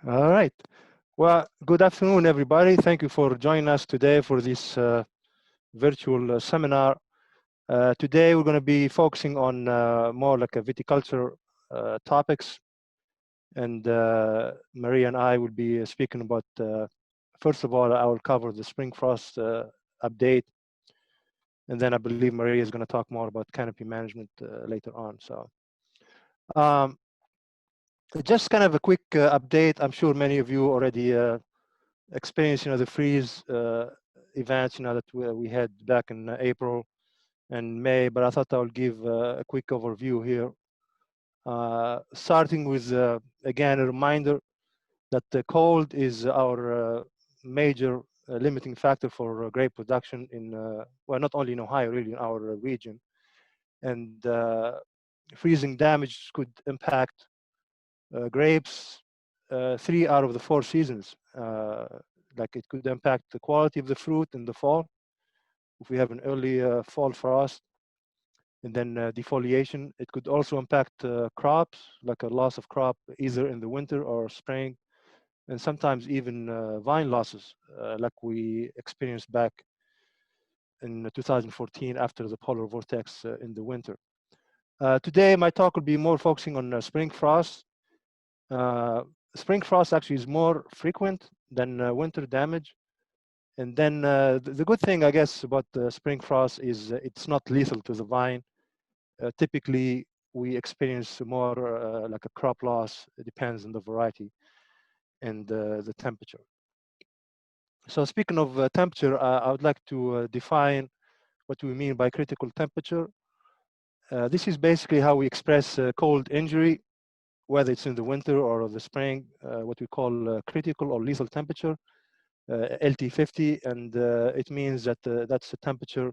All right. Well, good afternoon, everybody. Thank you for joining us today for this virtual seminar. Today, we're going to be focusing on more like a viticulture topics. And Maria and I will be speaking about, first of all, I will cover the spring frost update. And then I believe Maria is going to talk more about canopy management later on. So um, just kind of a quick update. I'm sure many of you already experienced, the freeze events, that we had back in April and May, but I thought I would give a quick overview here. Starting with, again, a reminder that the cold is our major limiting factor for grape production in, well, not only in Ohio, really in our region. And freezing damage could impact grapes 3 out of the 4 seasons. Like it could impact the quality of the fruit in the fall if we have an early fall frost, and then defoliation. It could also impact crops, like a loss of crop either in the winter or spring, and sometimes even vine losses, like we experienced back in 2014 after the polar vortex in the winter. Today, my talk will be more focusing on spring frost. Spring frost actually is more frequent than winter damage. And then the good thing, I guess, about the spring frost is it's not lethal to the vine. Typically, we experience more like a crop loss. It depends on the variety and the temperature. So speaking of temperature, I would like to define what we mean by critical temperature. This is basically how we express cold injury, whether it's in the winter or the spring, what we call critical or lethal temperature, LT50, and it means that that's a temperature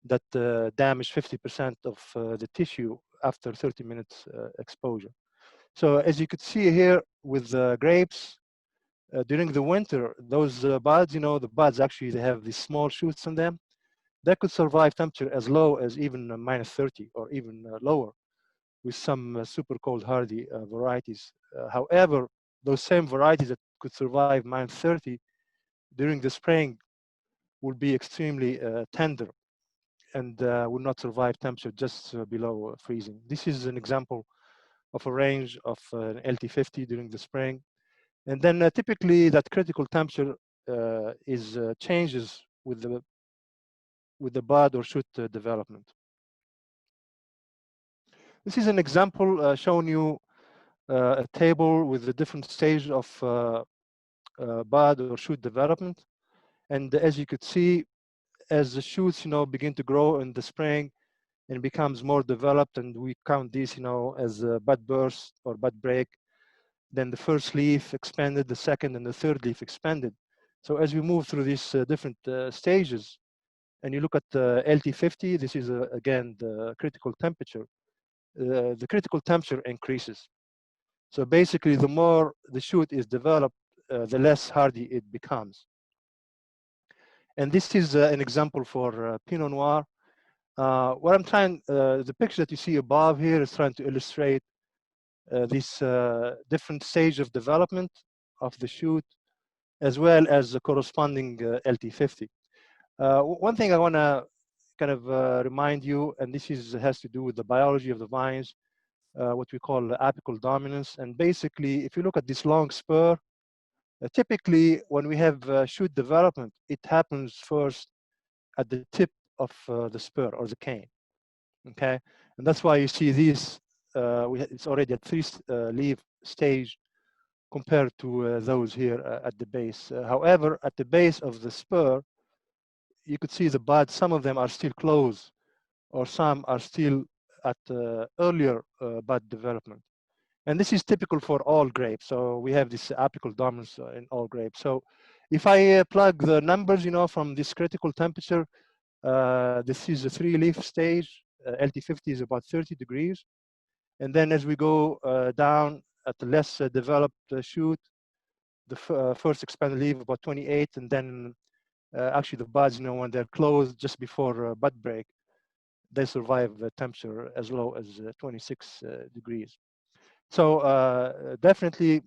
that damaged 50% of the tissue after 30 minutes exposure. So as you could see here with grapes, during the winter, those buds, the buds actually, they have these small shoots on them. That could survive temperature as low as even minus 30 or even lower with some super cold hardy varieties. However, those same varieties that could survive minus 30 during the spring will be extremely tender and will not survive temperature just below freezing. This is an example of a range of LT50 during the spring. And then typically that critical temperature is changes with the bud or shoot development. This is an example showing you a table with the different stages of bud or shoot development. And as you could see, as the shoots, begin to grow in the spring and becomes more developed, and we count these, as bud burst or bud break, then the first leaf expanded, the second and the third leaf expanded. So as we move through these different stages, and you look at the LT50, this is again the critical temperature. The critical temperature increases. So basically, the more the shoot is developed, the less hardy it becomes. And this is an example for Pinot Noir. What I'm trying, the picture that you see above here is trying to illustrate this different stage of development of the shoot, as well as the corresponding LT50. One thing I want to kind of remind you, and this has to do with the biology of the vines, what we call apical dominance. And basically, if you look at this long spur, typically when we have shoot development, it happens first at the tip of the spur or the cane. Okay, and that's why you see these. It's already at 3 leaf stage compared to those here at the base. However, at the base of the spur, you could see the buds. Some of them are still closed, or some are still at earlier bud development. And this is typical for all grapes. So we have this apical dominance in all grapes. So if I plug the numbers, from this critical temperature, this is a 3-leaf stage. LT50 is about 30 degrees. And then as we go down at the less developed shoot, the first expanded leaf about 28, and then actually the buds, when they're closed just before bud break, they survive the temperature as low as 26 degrees. So definitely,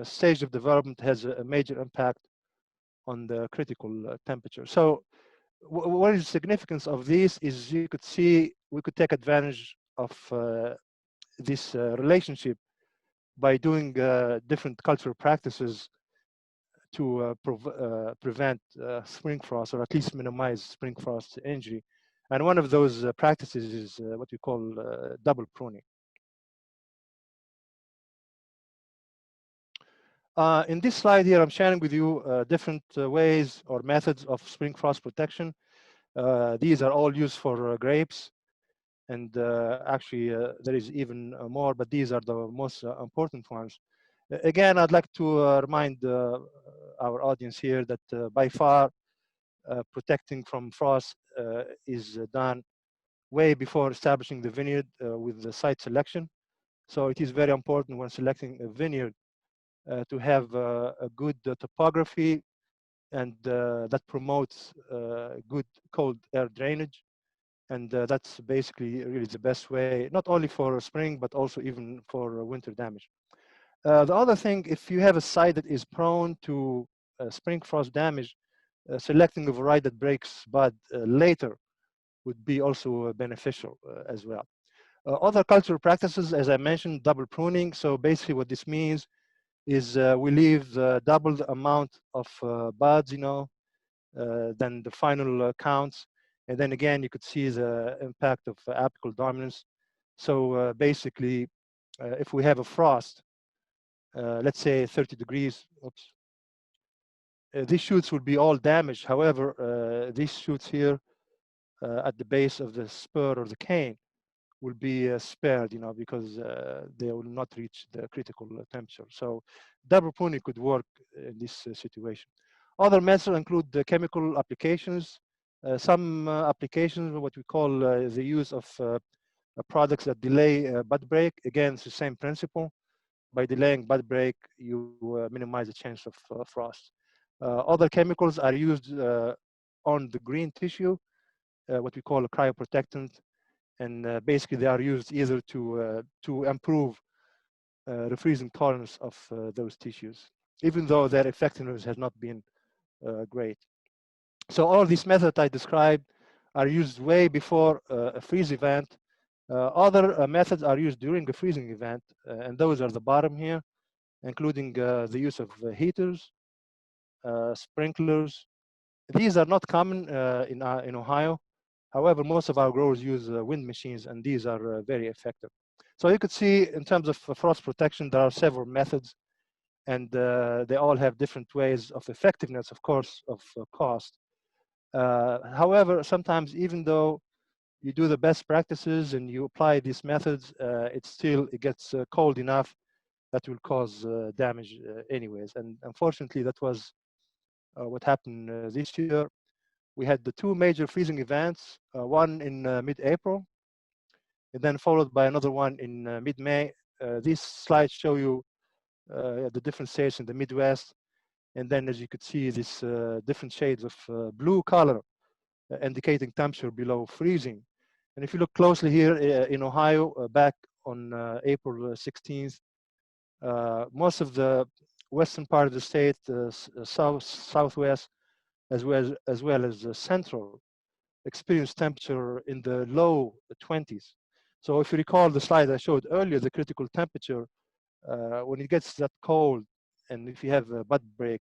stage of development has a major impact on the critical temperature. So what is the significance of this is you could see we could take advantage of this relationship by doing different cultural practices to prevent spring frost, or at least minimize spring frost injury. And one of those practices is what we call double pruning. In this slide here, I'm sharing with you different ways or methods of spring frost protection. These are all used for grapes, and actually there is even more, but these are the most important ones. Again, I'd like to remind our audience here that by far protecting from frost is done way before establishing the vineyard with the site selection. So it is very important when selecting a vineyard to have a good topography, and that promotes good cold air drainage. And that's basically really the best way, not only for spring, but also even for winter damage. The other thing, if you have a site that is prone to spring frost damage, selecting a variety that breaks bud later would be also beneficial as well. Other cultural practices, as I mentioned, double pruning. So basically what this means is we leave double the amount of buds, than the final counts. And then again, you could see the impact of apical dominance. So basically, if we have a frost, let's say 30 degrees, oops, these shoots will be all damaged. However, these shoots here at the base of the spur or the cane will be spared, because they will not reach the critical temperature. So double pruning could work in this situation. Other methods include the chemical applications. Some applications, what we call the use of products that delay bud break. Again, it's the same principle. By delaying bud break, you minimize the chance of frost. Other chemicals are used on the green tissue, what we call a cryoprotectant, and basically they are used either to improve refreezing tolerance of those tissues, even though their effectiveness has not been great. So all these methods I described are used way before a freeze event. Other methods are used during a freezing event, and those are the bottom here, including the use of heaters, sprinklers. These are not common in Ohio. However, most of our growers use wind machines, and these are very effective. So you could see in terms of frost protection, there are several methods, and they all have different ways of effectiveness, of course, of cost. However, sometimes even though you do the best practices and you apply these methods, it gets cold enough that will cause damage anyways. And unfortunately, that was what happened this year. We had the two major freezing events, one in mid-April, and then followed by another one in mid-May. These slides show you the different states in the Midwest. And then as you could see, these different shades of blue color indicating temperature below freezing. And if you look closely here in Ohio, back on April 16th, most of the western part of the state, southwest, as well as central, experienced temperature in the low 20s. So if you recall the slide I showed earlier, the critical temperature, when it gets that cold, and if you have a bud break,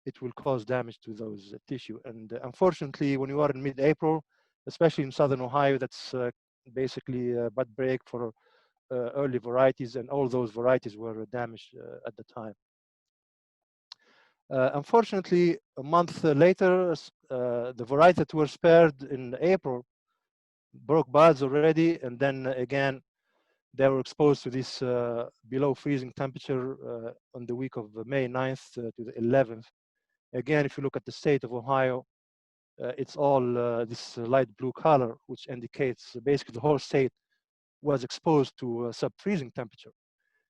it will cause damage to those tissue. And unfortunately, when you are in mid-April, especially in southern Ohio, that's basically a bud break for early varieties, and all those varieties were damaged at the time. Unfortunately, a month later, the varieties that were spared in April broke buds already, and then again, they were exposed to this below freezing temperature on the week of May 9th to the 11th. Again, if you look at the state of Ohio, it's all this light blue color, which indicates basically the whole state was exposed to sub-freezing temperature.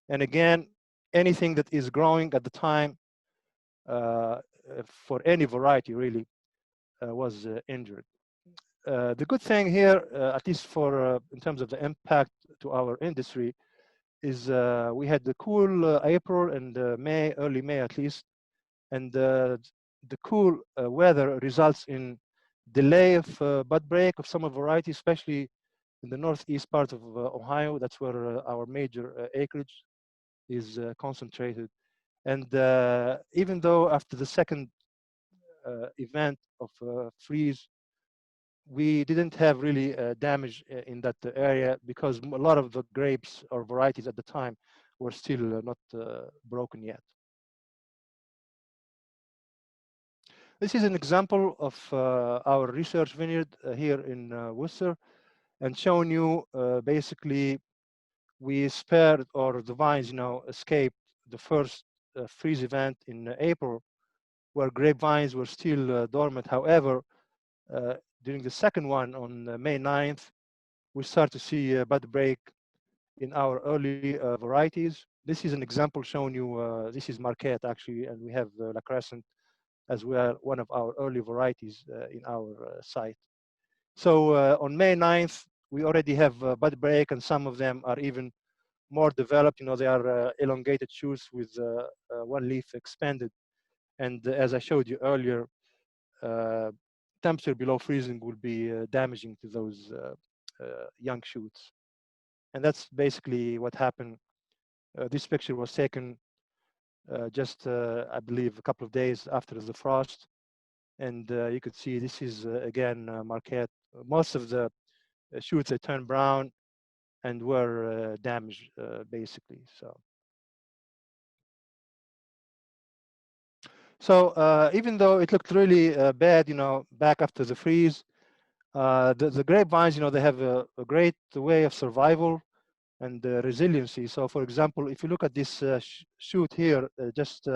And again, anything that is growing at the time for any variety really was injured. The good thing here, at least for in terms of the impact to our industry, is we had the cool April and May, early May at least, and the cool weather results in delay of bud break of summer varieties, especially in the northeast part of Ohio. That's where our major acreage is concentrated. And even though after the second event of freeze, we didn't have really damage in that area because a lot of the grapes or varieties at the time were still not broken yet. This is an example of our research vineyard here in Worcester, and showing you basically we spared, or the vines, escaped the first freeze event in April, where grapevines were still dormant. However, during the second one on May 9th, we start to see bud break in our early varieties. This is an example showing you, this is Marquette actually, and we have La Crescent as well, one of our early varieties in our site. So on May 9th, we already have bud break, and some of them are even more developed. They are elongated shoots with one leaf expanded. And as I showed you earlier, uh, temperature below freezing will be damaging to those young shoots. And that's basically what happened. This picture was taken just, I believe, a couple of days after the frost. And you could see this is, again, Marquette. Most of the shoots, they turned brown and were damaged, basically. So even though it looked really bad, back after the freeze, the grapevines, they have a great way of survival and resiliency. So, for example, if you look at this shoot here, just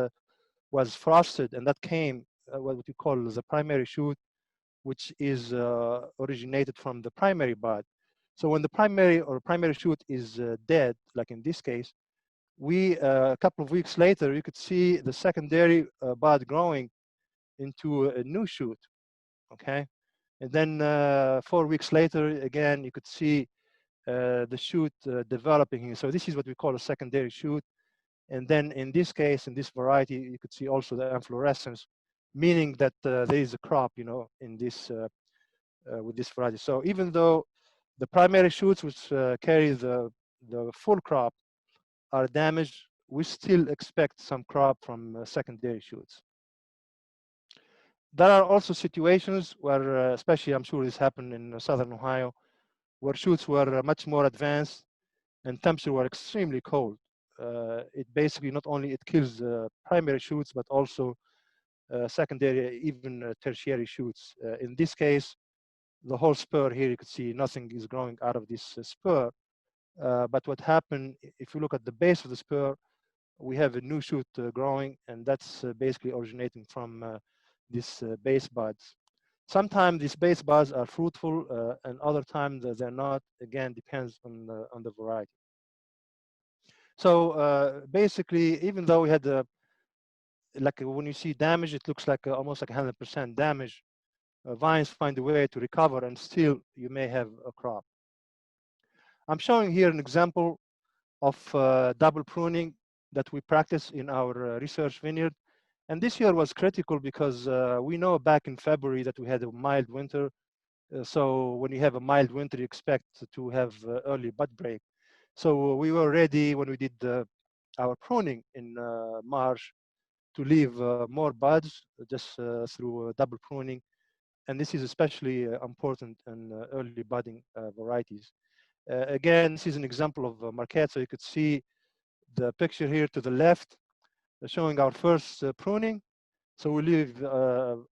was frosted, and that came what you call the primary shoot, which is originated from the primary bud. So when the primary shoot is dead, like in this case, we a couple of weeks later, you could see the secondary bud growing into a new shoot. Okay, and then 4 weeks later, again, you could see the shoot developing here. So this is what we call a secondary shoot. And then in this case, in this variety, you could see also the inflorescence, meaning that there is a crop, in this with this variety. So even though the primary shoots, which carry the full crop, are damaged, we still expect some crop from secondary shoots. There are also situations where, especially I'm sure this happened in southern Ohio, where shoots were much more advanced and temperature were extremely cold. It basically not only it kills primary shoots, but also secondary, even tertiary shoots. In this case, the whole spur here, you could see nothing is growing out of this spur. But what happened, if you look at the base of the spur, we have a new shoot growing, and that's basically originating from these base buds. Sometimes these base buds are fruitful, and other times they're not. Again, depends on the variety. So basically, even though we had like when you see damage, it looks like almost like 100% damage. Vines find a way to recover, and still you may have a crop. I'm showing here an example of double pruning that we practice in our research vineyard. And this year was critical because we know back in February that we had a mild winter. So when you have a mild winter, you expect to have early bud break. So we were ready when we did our pruning in March to leave more buds just through double pruning. And this is especially important in early budding varieties. Again, this is an example of Marquette. So you could see the picture here to the left showing our first pruning. So we leave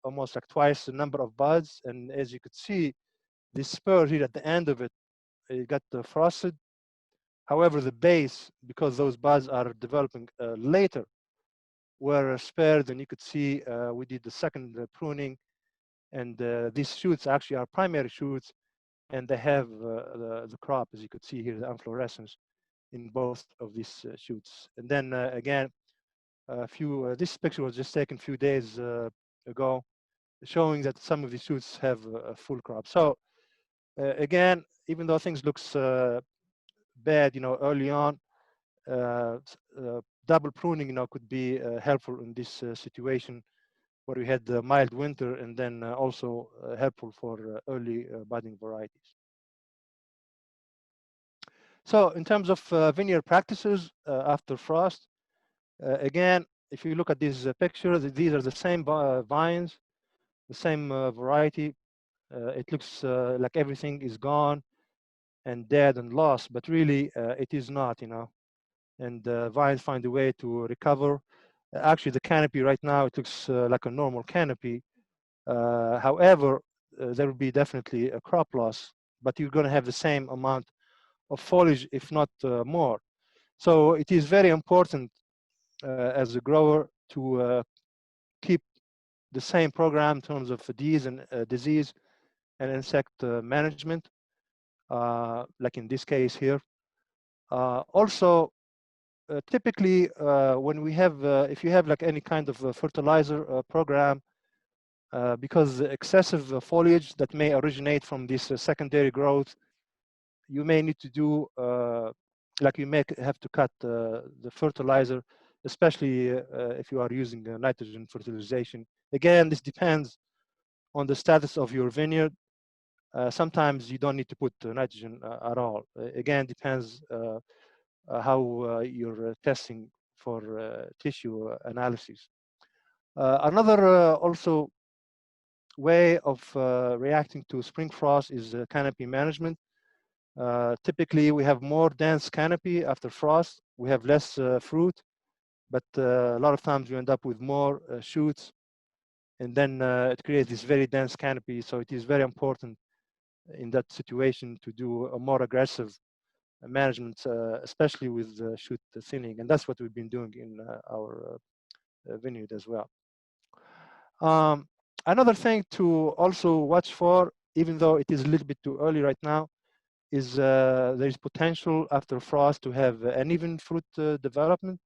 almost like twice the number of buds. And as you could see, this spur here at the end of it, it got frosted. However, the base, because those buds are developing later, were spared. And you could see we did the second pruning. And these shoots actually are primary shoots. And they have the crop, as you could see here, the inflorescence in both of these shoots. And then again, this picture was just taken a few days ago, showing that some of these shoots have a full crop. So again, even though things looks bad, early on, double pruning, could be helpful in this situation where we had the mild winter, and then also helpful for early budding varieties. So in terms of vineyard practices after frost, again, if you look at these pictures, these are the same vines, the same variety. It looks like everything is gone and dead and lost, but really it is not, and vines find a way to recover. Actually, the canopy right now, it looks like a normal canopy. However, there will be definitely a crop loss, but you're going to have the same amount of foliage, if not more. So it is very important as a grower to keep the same program in terms of disease and insect management, like in this case here. Also, typically when we have, if you have like any kind of fertilizer program, because the excessive foliage that may originate from this secondary growth, you may need to do, like you may have to cut the fertilizer, especially if you are using nitrogen fertilization. Again, this depends on the status of your vineyard. Sometimes you don't need to put nitrogen at all. Again, depends how you're testing for tissue analysis. Another also way of reacting to spring frost is canopy management. Typically, we have more dense canopy after frost. We have less fruit, but a lot of times we end up with more shoots, and then it creates this very dense canopy. So it is very important in that situation to do a more aggressive management, especially with shoot thinning, and that's what we've been doing in our vineyard as well. Another thing to also watch for, even though it is a little bit too early right now, is there is potential after frost to have uneven fruit development,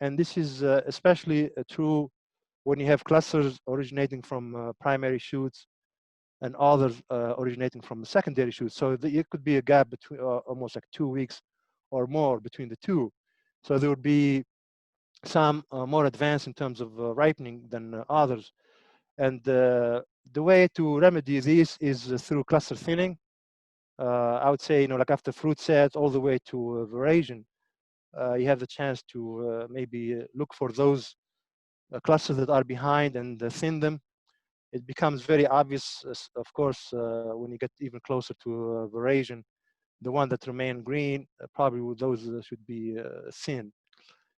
and this is especially true when you have clusters originating from primary shoots and others originating from secondary shoots. So it could be a gap between almost like 2 weeks or more between the two. So there would be some more advanced in terms of ripening than others. And the way to remedy this is through cluster thinning. I would say, like after fruit sets all the way to veraison, you have the chance to maybe look for those clusters that are behind and thin them. It becomes very obvious, of course, when you get even closer to veraison. The one that remain green, probably those should be thin.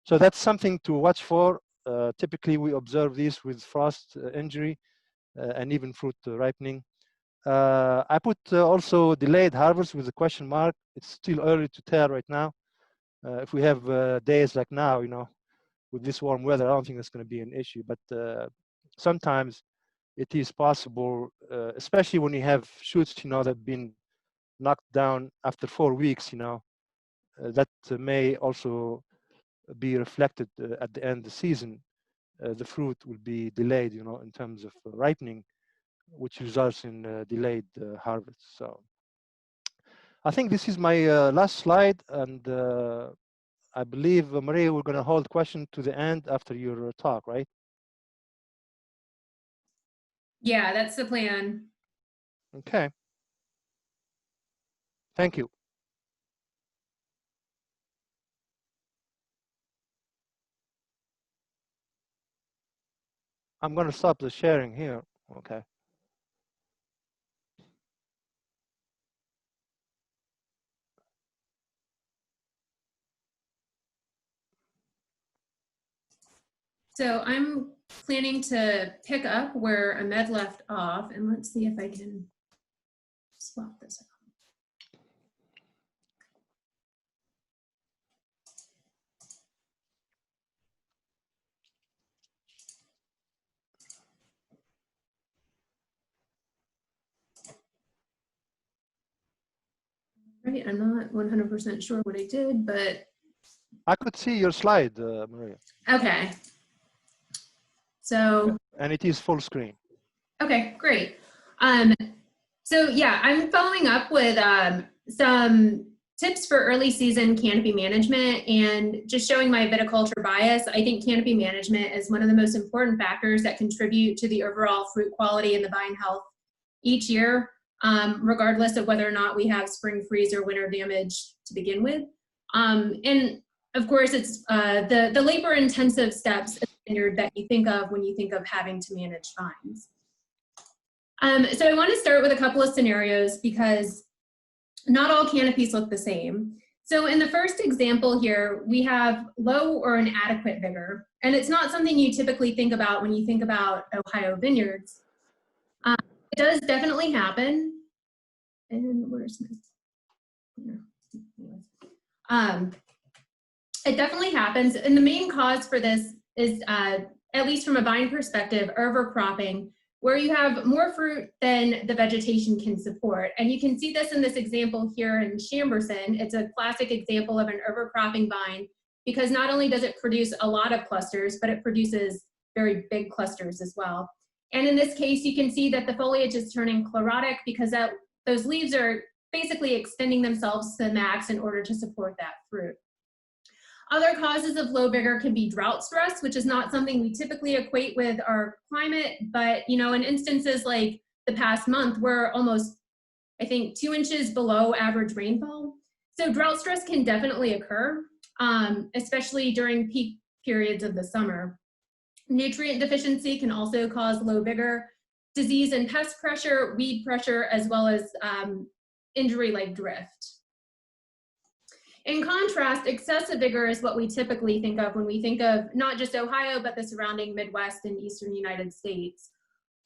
So that's something to watch for. Typically, we observe this with frost injury and even fruit ripening. I put also delayed harvest with a question mark. It's still early to tell right now. If we have days like now, with this warm weather, I don't think that's going to be an issue. But sometimes it is possible, especially when you have shoots, that have been knocked down after 4 weeks, that may also be reflected at the end of the season. The fruit will be delayed, in terms of ripening, which results in delayed harvest. So I think this is my last slide, and I believe, Maria, we're going to hold question to the end after your talk, right? Yeah, that's the plan. Okay. Thank you. I'm going to stop the sharing here. Okay. So I'm planning to pick up where Imed left off, and let's see if I can swap this out. Right, I'm not 100% sure what I did, but I could see your slide, Maria. okay. So, and it is full screen. Okay, great. So yeah, I'm following up with some tips for early season canopy management, and just showing my viticulture bias, I think canopy management is one of the most important factors that contribute to the overall fruit quality and the vine health each year, regardless of whether or not we have spring freeze or winter damage to begin with. And of course, it's the labor-intensive steps in the vineyard that you think of when you think of having to manage vines. So I want to start with a couple of scenarios because not all canopies look the same. So in the first example here, we have low or inadequate vigor, and it's not something you typically think about when you think about Ohio vineyards. It does definitely happen. And where's my? It definitely happens, and the main cause for this is, at least from a vine perspective, overcropping, where you have more fruit than the vegetation can support. And you can see this in this example here in Chamberson. It's a classic example of an overcropping vine because not only does it produce a lot of clusters, but it produces very big clusters as well. And in this case, you can see that the foliage is turning chlorotic because those leaves are basically extending themselves to the max in order to support that fruit. Other causes of low vigor can be drought stress, which is not something we typically equate with our climate, but in instances like the past month, we're almost, I think, 2 inches below average rainfall. So drought stress can definitely occur, especially during peak periods of the summer. Nutrient deficiency can also cause low vigor, disease and pest pressure, weed pressure, as well as injury like drift. In contrast, excessive vigor is what we typically think of when we think of not just Ohio, but the surrounding Midwest and Eastern United States.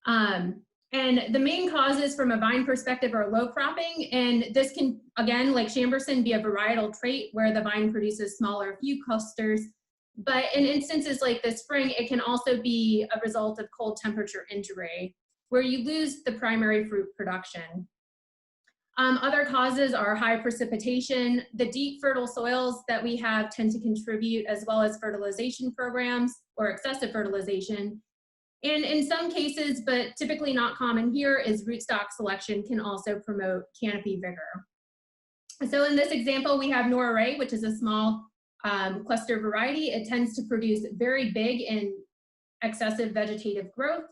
And the main causes from a vine perspective are low cropping, and this can, again, like Chamberson, be a varietal trait where the vine produces smaller few clusters. But in instances like this spring, it can also be a result of cold temperature injury, where you lose the primary fruit production. Other causes are high precipitation. The deep fertile soils that we have tend to contribute, as well as fertilization programs or excessive fertilization. And in some cases, but typically not common here, is rootstock selection can also promote canopy vigor. So in this example, we have Nora Ray, which is a small cluster variety. It tends to produce very big and excessive vegetative growth.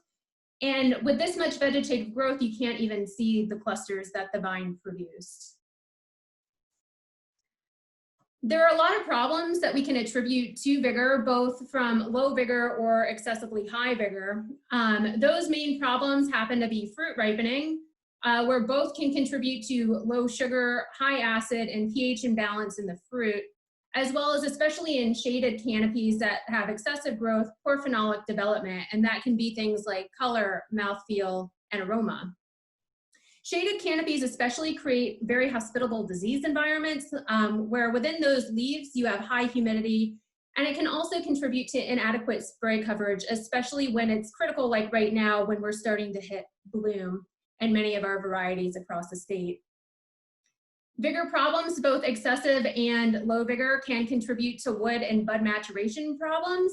And with this much vegetative growth, you can't even see the clusters that the vine produced. There are a lot of problems that we can attribute to vigor, both from low vigor or excessively high vigor. Those main problems happen to be fruit ripening, where both can contribute to low sugar, high acid, and pH imbalance in the fruit, as well as especially in shaded canopies that have excessive growth, poor phenolic development, and that can be things like color, mouthfeel, and aroma. Shaded canopies especially create very hospitable disease environments where within those leaves you have high humidity, and it can also contribute to inadequate spray coverage, especially when it's critical, like right now when we're starting to hit bloom in many of our varieties across the state. Vigor problems, both excessive and low vigor, can contribute to wood and bud maturation problems.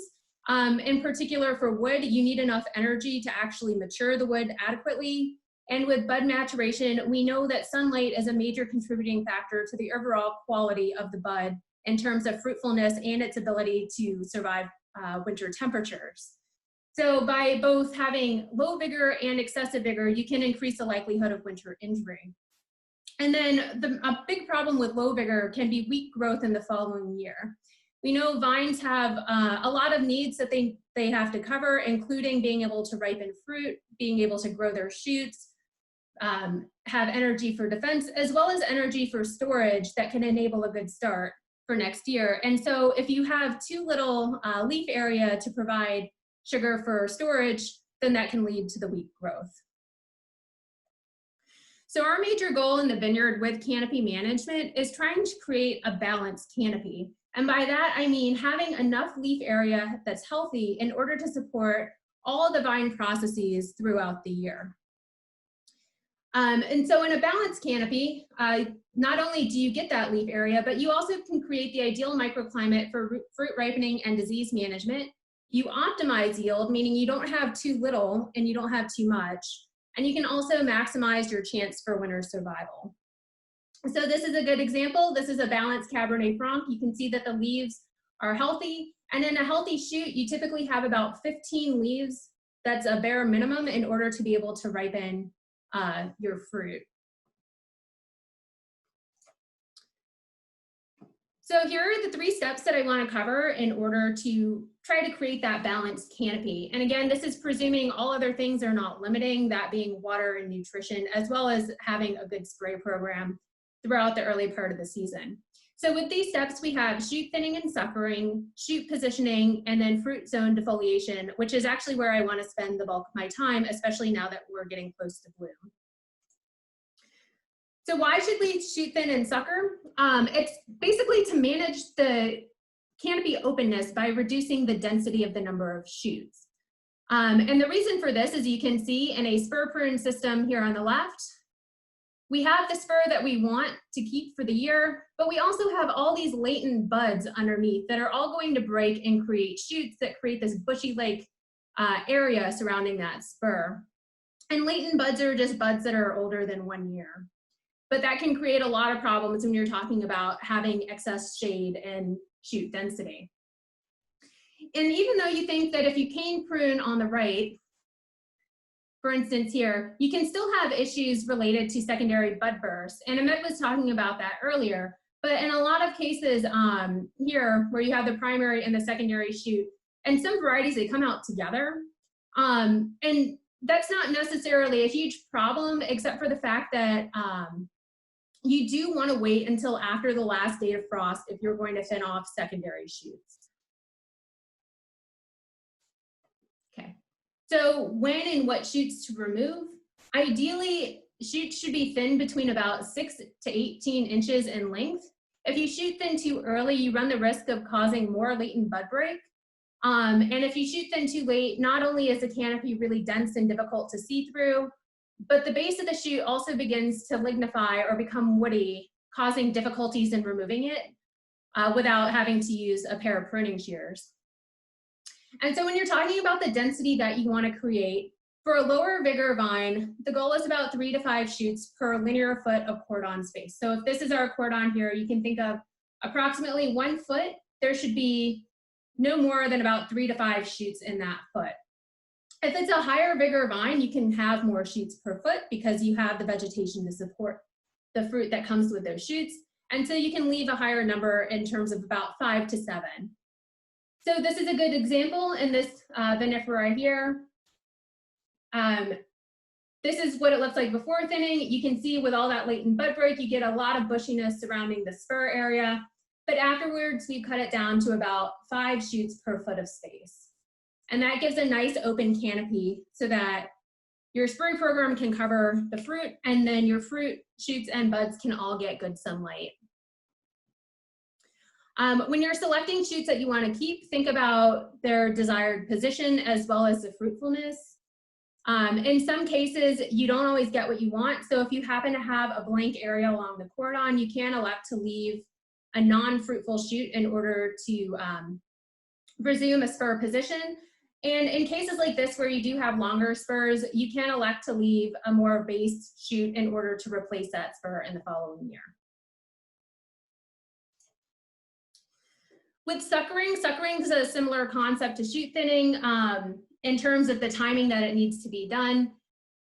In particular for wood, you need enough energy to actually mature the wood adequately. And with bud maturation, we know that sunlight is a major contributing factor to the overall quality of the bud in terms of fruitfulness and its ability to survive winter temperatures. So by both having low vigor and excessive vigor, you can increase the likelihood of winter injury. And then a big problem with low vigor can be weak growth in the following year. We know vines have a lot of needs that they have to cover, including being able to ripen fruit, being able to grow their shoots, have energy for defense, as well as energy for storage that can enable a good start for next year. And so if you have too little leaf area to provide sugar for storage, then that can lead to the weak growth. So our major goal in the vineyard with canopy management is trying to create a balanced canopy. And by that, I mean having enough leaf area that's healthy in order to support all of the vine processes throughout the year. And so in a balanced canopy, not only do you get that leaf area, but you also can create the ideal microclimate for fruit ripening and disease management. You optimize yield, meaning you don't have too little and you don't have too much. And you can also maximize your chance for winter survival. So this is a good example. This is a balanced Cabernet Franc. You can see that the leaves are healthy. And in a healthy shoot, you typically have about 15 leaves. That's a bare minimum in order to be able to ripen your fruit. So here are the 3 steps that I want to cover in order to try to create that balanced canopy. And again, this is presuming all other things are not limiting, that being water and nutrition, as well as having a good spray program throughout the early part of the season. So with these steps, we have shoot thinning and suckering, shoot positioning, and then fruit zone defoliation, which is actually where I want to spend the bulk of my time, especially now that we're getting close to bloom. So why should we shoot thin and sucker? It's basically to manage the canopy openness by reducing the density of the number of shoots. And the reason for this is you can see in a spur prune system here on the left, we have the spur that we want to keep for the year, but we also have all these latent buds underneath that are all going to break and create shoots that create this bushy-like area surrounding that spur. And latent buds are just buds that are older than 1 year. But that can create a lot of problems when you're talking about having excess shade and shoot density. And even though you think that if you cane prune on the right, for instance here, you can still have issues related to secondary bud bursts. And Imed was talking about that earlier. But in a lot of cases here, where you have the primary and the secondary shoot, and some varieties, they come out together. And that's not necessarily a huge problem, except for the fact that you do want to wait until after the last day of frost if you're going to thin off secondary shoots. Okay, so when and what shoots to remove? Ideally, shoots should be thinned between about 6 to 18 inches in length. If you shoot thin too early, you run the risk of causing more latent bud break. And if you shoot thin too late, not only is the canopy really dense and difficult to see through, but the base of the shoot also begins to lignify or become woody, causing difficulties in removing it without having to use a pair of pruning shears. And so when you're talking about the density that you want to create, for a lower vigor vine, the goal is about 3 to 5 shoots per linear foot of cordon space. So if this is our cordon here, you can think of approximately 1 foot. There should be no more than about 3 to 5 shoots in that foot. If it's a higher vigor vine, you can have more shoots per foot because you have the vegetation to support the fruit that comes with those shoots. And so you can leave a higher number in terms of about 5 to 7. So this is a good example in this vinifera here. This is what it looks like before thinning. You can see with all that latent bud break, you get a lot of bushiness surrounding the spur area. But afterwards, we cut it down to about 5 shoots per foot of space. And that gives a nice open canopy so that your spray program can cover the fruit, and then your fruit, shoots, and buds can all get good sunlight. When you're selecting shoots that you want to keep, think about their desired position as well as the fruitfulness. In some cases, you don't always get what you want. So if you happen to have a blank area along the cordon, you can elect to leave a non-fruitful shoot in order to resume a spur position. And in cases like this where you do have longer spurs, you can elect to leave a more based shoot in order to replace that spur in the following year. With suckering, suckering is a similar concept to shoot thinning in terms of the timing that it needs to be done.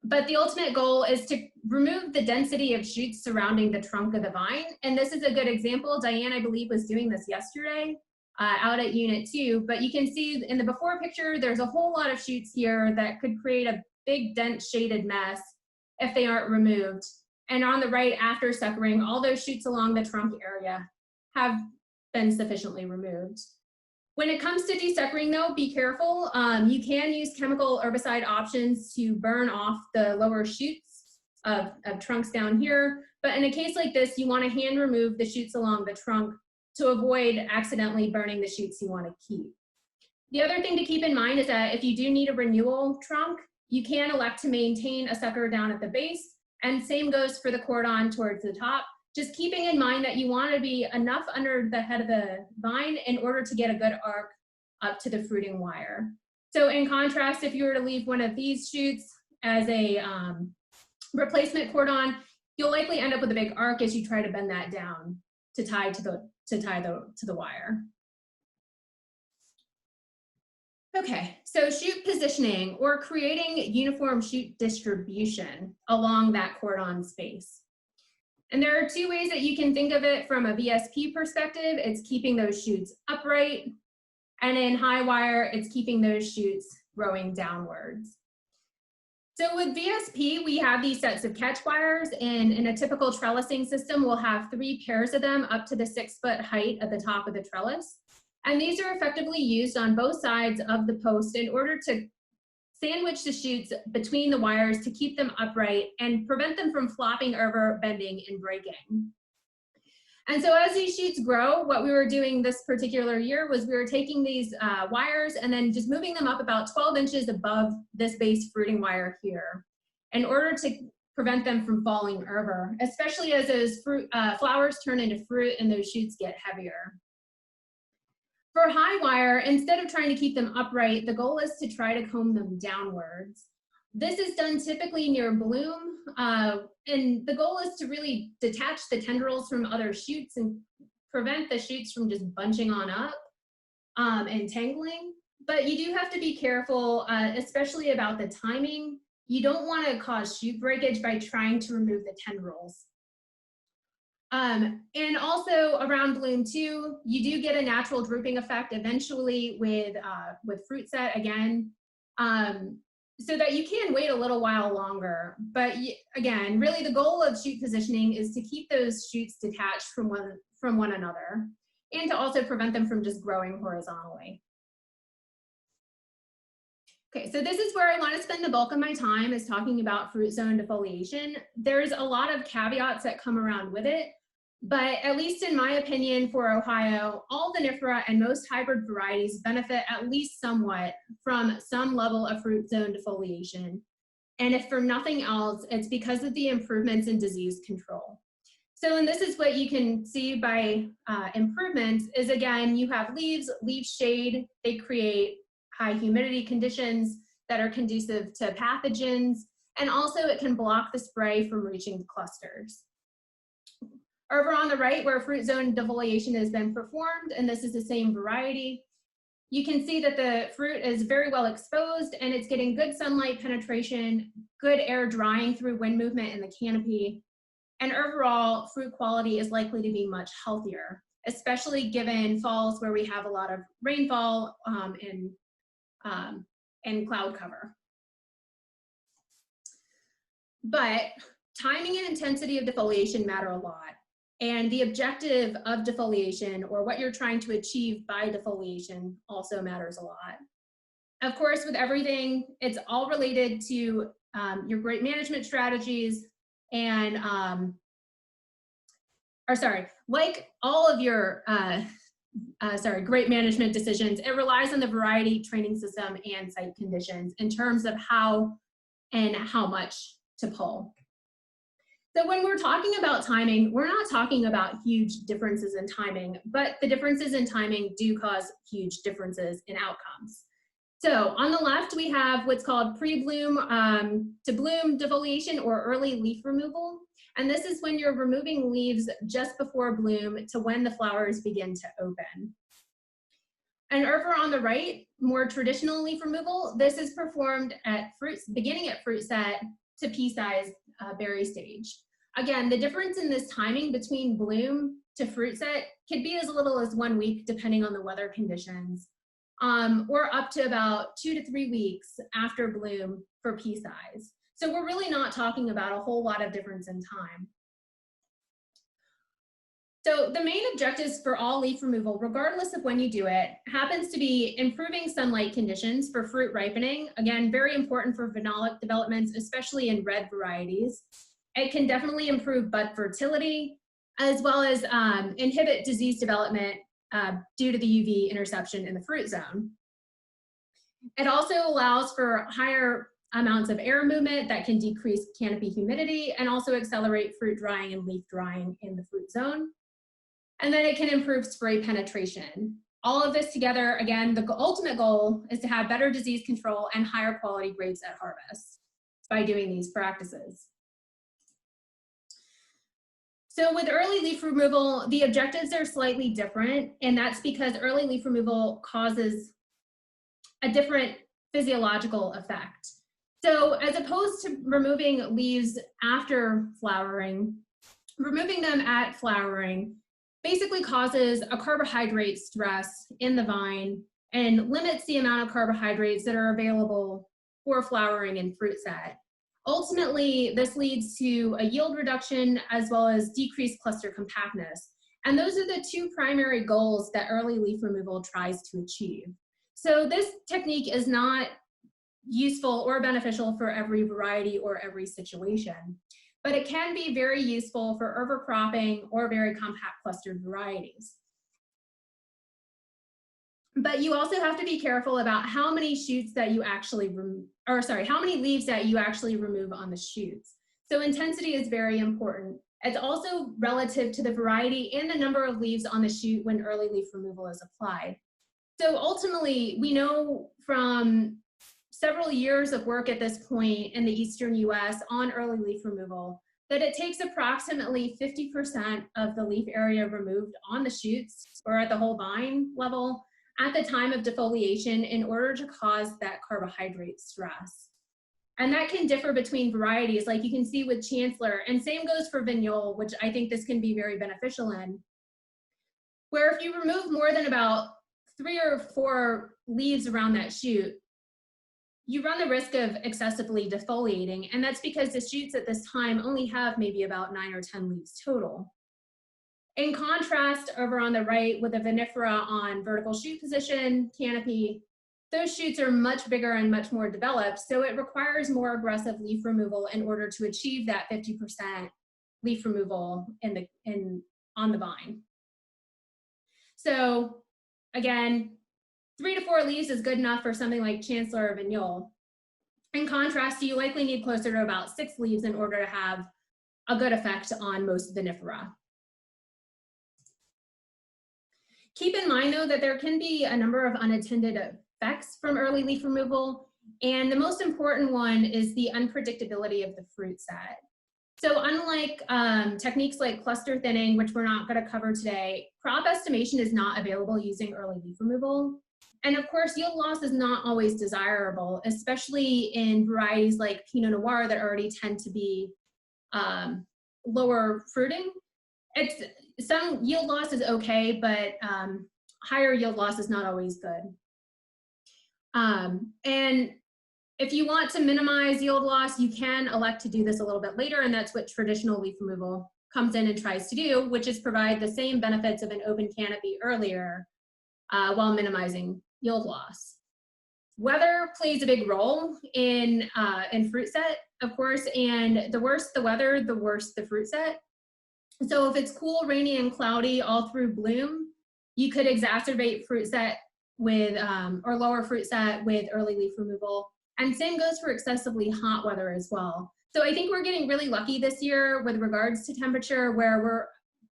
But the ultimate goal is to remove the density of shoots surrounding the trunk of the vine. And this is a good example. Diane, I believe, was doing this yesterday out at Unit 2. But you can see in the before picture, there's a whole lot of shoots here that could create a big dense shaded mess if they aren't removed. And on the right, after suckering, all those shoots along the trunk area have been sufficiently removed. When it comes to desuckering though, be careful. You can use chemical herbicide options to burn off the lower shoots of trunks down here. But in a case like this, you want to hand remove the shoots along the trunk to avoid accidentally burning the shoots you want to keep. The other thing to keep in mind is that if you do need a renewal trunk, you can elect to maintain a sucker down at the base, and same goes for the cordon towards the top. Just keeping in mind that you want to be enough under the head of the vine in order to get a good arc up to the fruiting wire. So in contrast, if you were to leave one of these shoots as a replacement cordon, you'll likely end up with a big arc as you try to bend that down to tie to the wire. Okay, so shoot positioning or creating uniform shoot distribution along that cordon space. And there are two ways that you can think of it from a VSP perspective. It's keeping those shoots upright, and in high wire, it's keeping those shoots growing downwards. So with VSP, we have these sets of catch wires, and in a typical trellising system, we'll have 3 pairs of them up to the 6-foot height at the top of the trellis. And these are effectively used on both sides of the post in order to sandwich the shoots between the wires to keep them upright and prevent them from flopping over, bending, and breaking. And so as these shoots grow, what we were doing this particular year was we were taking these wires and then just moving them up about 12 inches above this base fruiting wire here in order to prevent them from falling over, especially as those flowers turn into fruit and those shoots get heavier. For high wire, instead of trying to keep them upright, the goal is to try to comb them downwards. This is done typically near bloom, and the goal is to really detach the tendrils from other shoots and prevent the shoots from just bunching on up and tangling. But you do have to be careful, especially about the timing. You don't want to cause shoot breakage by trying to remove the tendrils. And also around bloom too, you do get a natural drooping effect eventually with fruit set again, so that you can wait a little while longer. But again, really the goal of shoot positioning is to keep those shoots detached from one another and to also prevent them from just growing horizontally. Okay, so this is where I want to spend the bulk of my time, is talking about fruit zone defoliation. There's a lot of caveats that come around with it, but at least in my opinion for Ohio, all vinifera and most hybrid varieties benefit at least somewhat from some level of fruit zone defoliation. And if for nothing else, it's because of the improvements in disease control. So, and this is what you can see by improvements is, again, you have leaves, leaf shade, they create high humidity conditions that are conducive to pathogens, and also it can block the spray from reaching the clusters. Over on the right, where fruit zone defoliation has been performed, and this is the same variety, you can see that the fruit is very well exposed and it's getting good sunlight penetration, good air drying through wind movement in the canopy, and overall fruit quality is likely to be much healthier, especially given falls where we have a lot of rainfall and cloud cover. But timing and intensity of defoliation matter a lot. And the objective of defoliation, or what you're trying to achieve by defoliation, also matters a lot. Of course, with everything, it's all related to your grape management strategies and, like all of your, grape management decisions, it relies on the variety, training system, and site conditions in terms of how and how much to pull. So when we're talking about timing, we're not talking about huge differences in timing, but the differences in timing do cause huge differences in outcomes. So on the left, we have what's called pre-bloom to bloom defoliation, or early leaf removal. And this is when you're removing leaves just before bloom to when the flowers begin to open. And over on the right, more traditional leaf removal, this is performed at beginning at fruit set to pea-sized berry stage. Again, the difference in this timing between bloom to fruit set could be as little as 1 week, depending on the weather conditions, or up to about 2 to 3 weeks after bloom for pea size. So we're really not talking about a whole lot of difference in time. So the main objectives for all leaf removal, regardless of when you do it, happens to be improving sunlight conditions for fruit ripening. Again, very important for phenolic developments, especially in red varieties. It can definitely improve bud fertility, as well as inhibit disease development due to the UV interception in the fruit zone. It also allows for higher amounts of air movement that can decrease canopy humidity and also accelerate fruit drying and leaf drying in the fruit zone. And then it can improve spray penetration. All of this together, again, the ultimate goal is to have better disease control and higher quality grapes at harvest by doing these practices. So with early leaf removal, the objectives are slightly different, and that's because early leaf removal causes a different physiological effect. So as opposed to removing leaves after flowering, removing them at flowering basically causes a carbohydrate stress in the vine and limits the amount of carbohydrates that are available for flowering and fruit set. Ultimately, this leads to a yield reduction as well as decreased cluster compactness. And those are the two primary goals that early leaf removal tries to achieve. So this technique is not useful or beneficial for every variety or every situation, but it can be very useful for overcropping or very compact clustered varieties. But you also have to be careful about how many shoots that you actually how many leaves that you actually remove on the shoots. So intensity is very important. It's also relative to the variety and the number of leaves on the shoot when early leaf removal is applied. So ultimately, we know from several years of work at this point in the eastern US on early leaf removal that it takes approximately 50% of the leaf area removed on the shoots or at the whole vine level at the time of defoliation in order to cause that carbohydrate stress. And that can differ between varieties, like you can see with Chancellor, and same goes for Vignole, which I think this can be very beneficial in, where if you remove more than about 3 or 4 leaves around that shoot, you run the risk of excessively defoliating, and that's because the shoots at this time only have maybe about 9 or 10 leaves total. In contrast, over on the right with the vinifera on vertical shoot position, Canopy, those shoots are much bigger and much more developed, so it requires more aggressive leaf removal in order to achieve that 50% leaf removal on the vine. So again, 3 to 4 leaves is good enough for something like Chancellor or Vignole. In contrast, you likely need closer to about 6 leaves in order to have a good effect on most vinifera. Keep in mind, though, that there can be a number of unattended effects from early leaf removal, and the most important one is the unpredictability of the fruit set. So unlike techniques like cluster thinning, which we're not going to cover today, crop estimation is not available using early leaf removal. And of course, yield loss is not always desirable, especially in varieties like Pinot Noir that already tend to be lower fruiting. Some yield loss is okay, but higher yield loss is not always good. And if you want to minimize yield loss, you can elect to do this a little bit later, and that's what traditional leaf removal comes in and tries to do, which is provide the same benefits of an open canopy earlier while minimizing yield loss. Weather plays a big role in fruit set, of course, and the worse the weather, the worse the fruit set. So if it's cool, rainy, and cloudy all through bloom, you could exacerbate fruit set with, or lower fruit set with early leaf removal. And same goes for excessively hot weather as well. So I think we're getting really lucky this year with regards to temperature, where we're,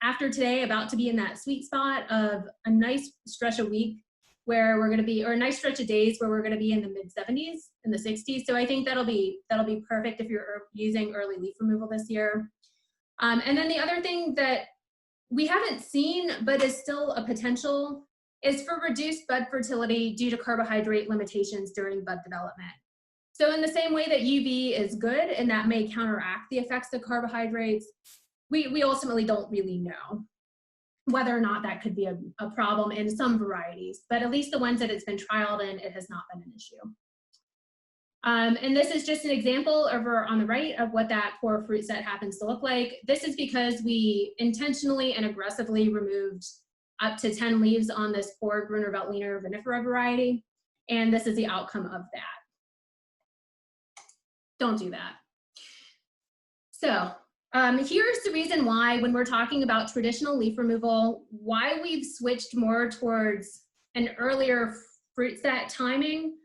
after today, about to be in that sweet spot of a nice stretch of week where we're gonna be, or a nice stretch of days where we're gonna be in the mid-70s, in the 60s. So I think that'll be perfect if you're using early leaf removal this year. And then the other thing that we haven't seen, but is still a potential, is for reduced bud fertility due to carbohydrate limitations during bud development. So in the same way that UV is good and that may counteract the effects of carbohydrates, we ultimately don't really know whether or not that could be a problem in some varieties, but at least the ones that it's been trialed in, it has not been an issue. And this is just an example over on the right of what that poor fruit set happens to look like. This is because we intentionally and aggressively removed up to 10 leaves on this poor Gruner Veltliner vinifera variety, and this is the outcome of that. Don't do that. So here's the reason why, when we're talking about traditional leaf removal, why we've switched more towards an earlier fruit set timing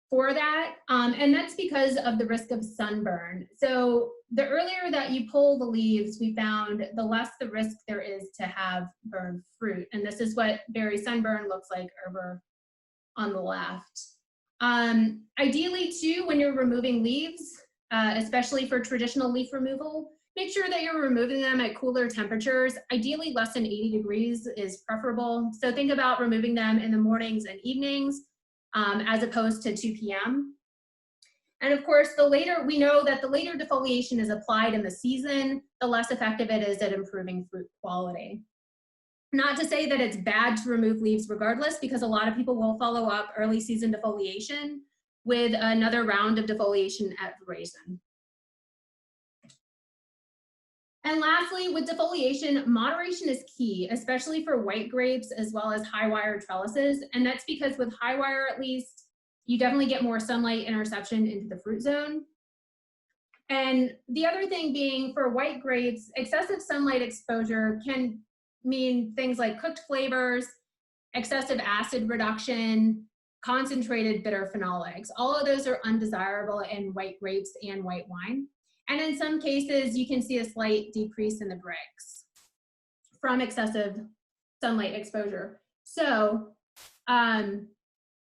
for that, and that's because of the risk of sunburn. So the earlier that you pull the leaves, we found the less the risk there is to have burned fruit. And this is what berry sunburn looks like over on the left. Ideally too, when you're removing leaves, especially for traditional leaf removal, make sure that you're removing them at cooler temperatures. Ideally, less than 80 degrees is preferable. So think about removing them in the mornings and evenings as opposed to 2 p.m. And of course, we know that the later defoliation is applied in the season, the less effective it is at improving fruit quality. Not to say that it's bad to remove leaves regardless, because a lot of people will follow up early season defoliation with another round of defoliation at veraison. And lastly, with defoliation, moderation is key, especially for white grapes as well as high wire trellises. And that's because with high wire, at least, you definitely get more sunlight interception into the fruit zone. And the other thing being, for white grapes, excessive sunlight exposure can mean things like cooked flavors, excessive acid reduction, concentrated bitter phenolics. All of those are undesirable in white grapes and white wine. And in some cases, you can see a slight decrease in the bricks from excessive sunlight exposure. So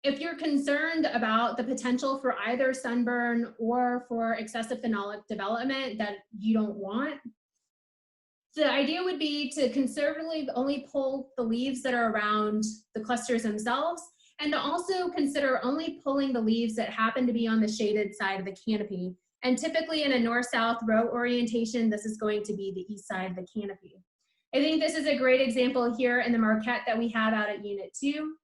if you're concerned about the potential for either sunburn or for excessive phenolic development that you don't want, the idea would be to conservatively only pull the leaves that are around the clusters themselves, and to also consider only pulling the leaves that happen to be on the shaded side of the canopy. And typically in a north-south row orientation, this is going to be the east side of the canopy. I think this is a great example here in the Marquette that we have out at Unit 2,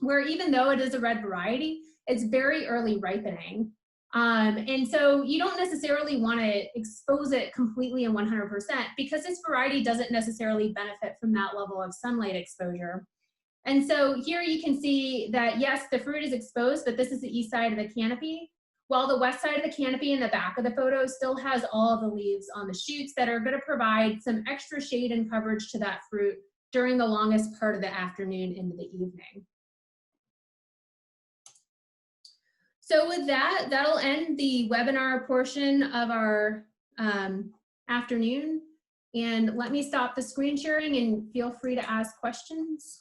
where even though it is a red variety, it's very early ripening. And so you don't necessarily want to expose it completely and 100% because this variety doesn't necessarily benefit from that level of sunlight exposure. And so here you can see that, yes, the fruit is exposed, but this is the east side of the canopy, while the west side of the canopy in the back of the photo still has all of the leaves on the shoots that are going to provide some extra shade and coverage to that fruit during the longest part of the afternoon into the evening. So with that, that'll end the webinar portion of our afternoon. And let me stop the screen sharing and feel free to ask questions.